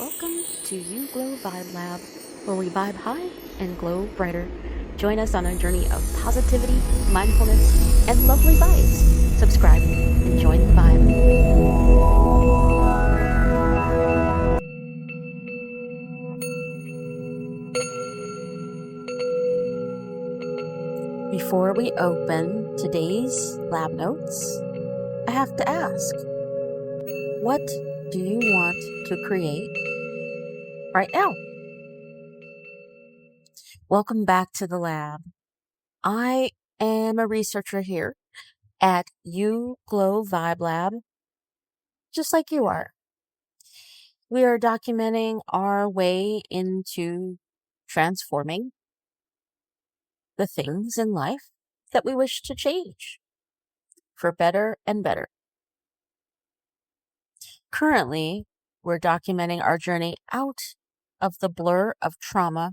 Welcome to You Glow Vibe Lab, where we vibe high and glow brighter. Join us on a journey of positivity, mindfulness, and lovely vibes. Subscribe and join the vibe. Before we open today's lab notes, I have to ask, what do you want to create right now? Welcome back to the lab. I am a researcher here at You Glow Vibe Lab, just like you are. We are documenting our way into transforming the things in life that we wish to change for better and better. Currently, we're documenting our journey out of the blur of trauma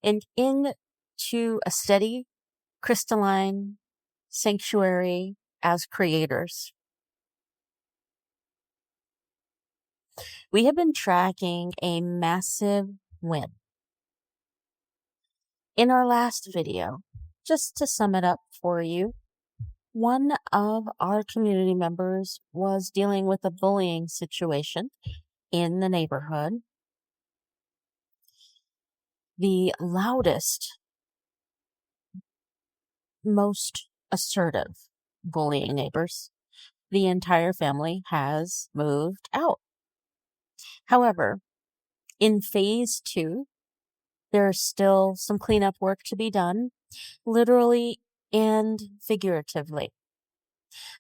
and into a steady, crystalline sanctuary as creators. We have been tracking a massive win. In our last video, just to sum it up for you, one of our community members was dealing with a bullying situation in the neighborhood. The loudest, most assertive bullying neighbors, the entire family has moved out. However, in phase 2, there's still some cleanup work to be done, literally and figuratively.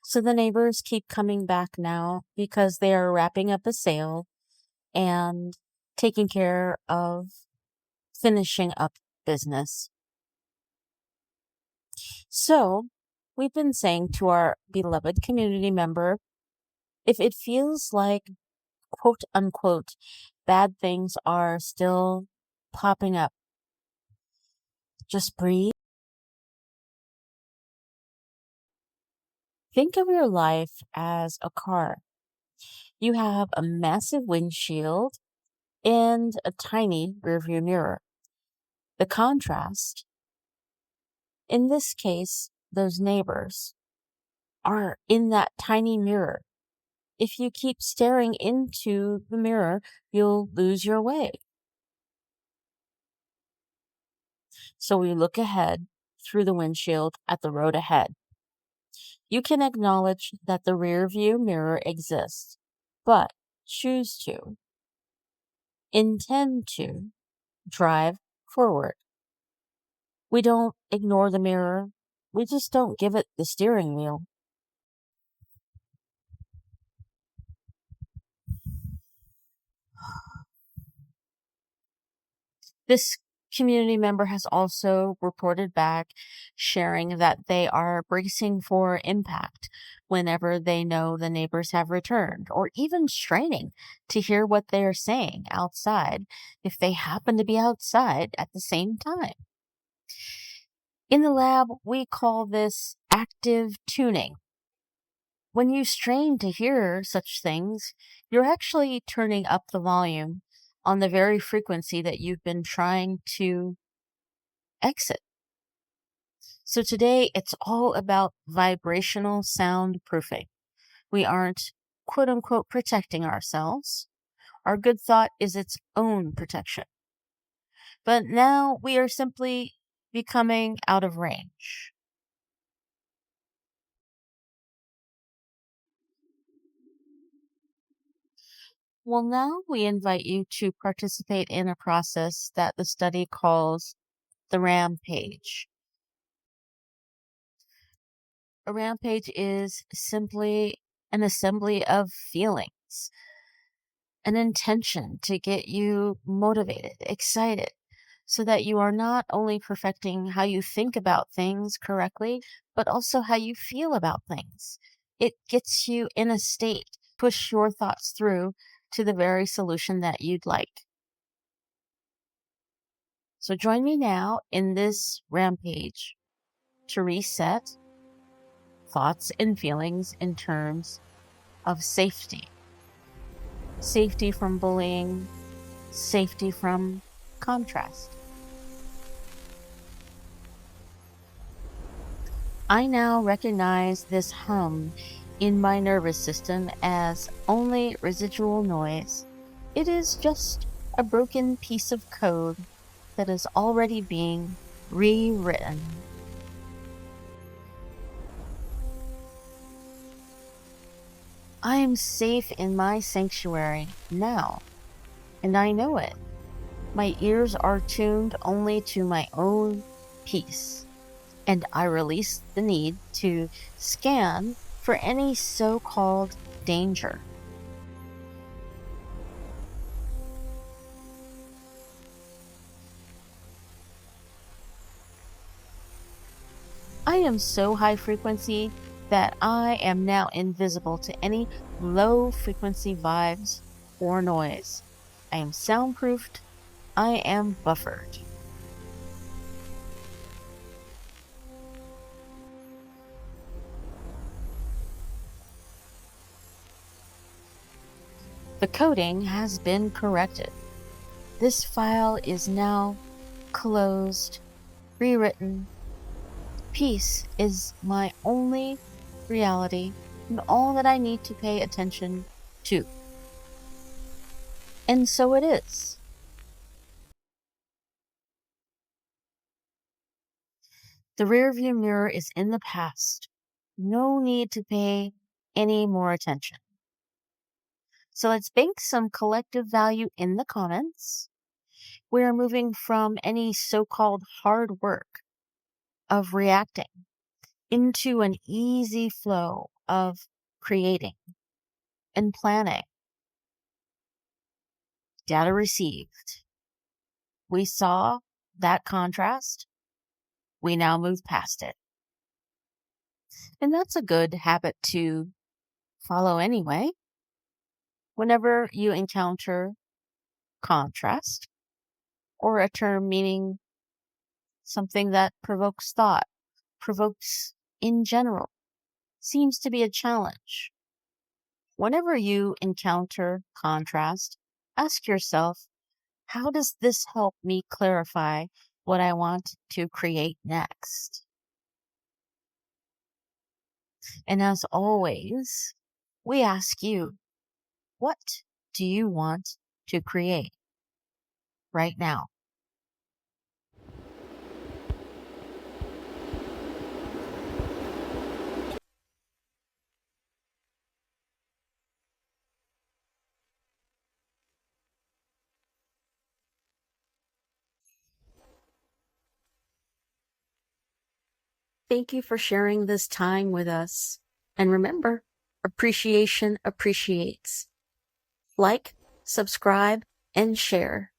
So the neighbors keep coming back now because they are wrapping up a sale and taking care of finishing up business. So we've been saying to our beloved community member, if it feels like, quote unquote, bad things are still popping up, just breathe. Think of your life as a car. You have a massive windshield and a tiny rearview mirror. The contrast, in this case, those neighbors, are in that tiny mirror. If you keep staring into the mirror, you'll lose your way. So we look ahead through the windshield at the road ahead. You can acknowledge that the rear view mirror exists, but choose to, intend to, drive forward. We don't ignore the mirror. We just don't give it the steering wheel. This community member has also reported back, sharing that they are bracing for impact whenever they know the neighbors have returned, or even straining to hear what they are saying outside if they happen to be outside at the same time. In the lab, we call this active tuning. When you strain to hear such things, you're actually turning up the volume on the very frequency that you've been trying to exit. So today it's all about vibrational soundproofing. We aren't, quote unquote, protecting ourselves. Our good thought is its own protection. But now we are simply becoming out of range. Well, now we invite you to participate in a process that the study calls the Rampage. A rampage is simply an assembly of feelings, an intention to get you motivated, excited, so that you are not only perfecting how you think about things correctly, but also how you feel about things. It gets you in a state to push your thoughts through to the very solution that you'd like. So join me now in this rampage to reset thoughts and feelings in terms of safety. Safety from bullying, safety from contrast. I now recognize this hum in my nervous system as only residual noise. It is just a broken piece of code that is already being rewritten. I am safe in my sanctuary now, and I know it. My ears are tuned only to my own peace, and I release the need to scan for any so-called danger. I am so high frequency that I am now invisible to any low frequency vibes or noise. I am soundproofed. I am buffered. The coding has been corrected. This file is now closed, rewritten. Peace is my only reality and all that I need to pay attention to. And so it is. The rearview mirror is in the past. No need to pay any more attention. So let's bank some collective value in the comments. We are moving from any so-called hard work of reacting into an easy flow of creating and planning. Data received. We saw that contrast. We now move past it. And that's a good habit to follow anyway. Whenever you encounter contrast or a term meaning something that provokes thought, provokes in general, seems to be a challenge. Whenever you encounter contrast, ask yourself, how does this help me clarify what I want to create next? And as always, we ask you, what do you want to create right now? Thank you for sharing this time with us. And remember, appreciation appreciates. Like, subscribe, and share.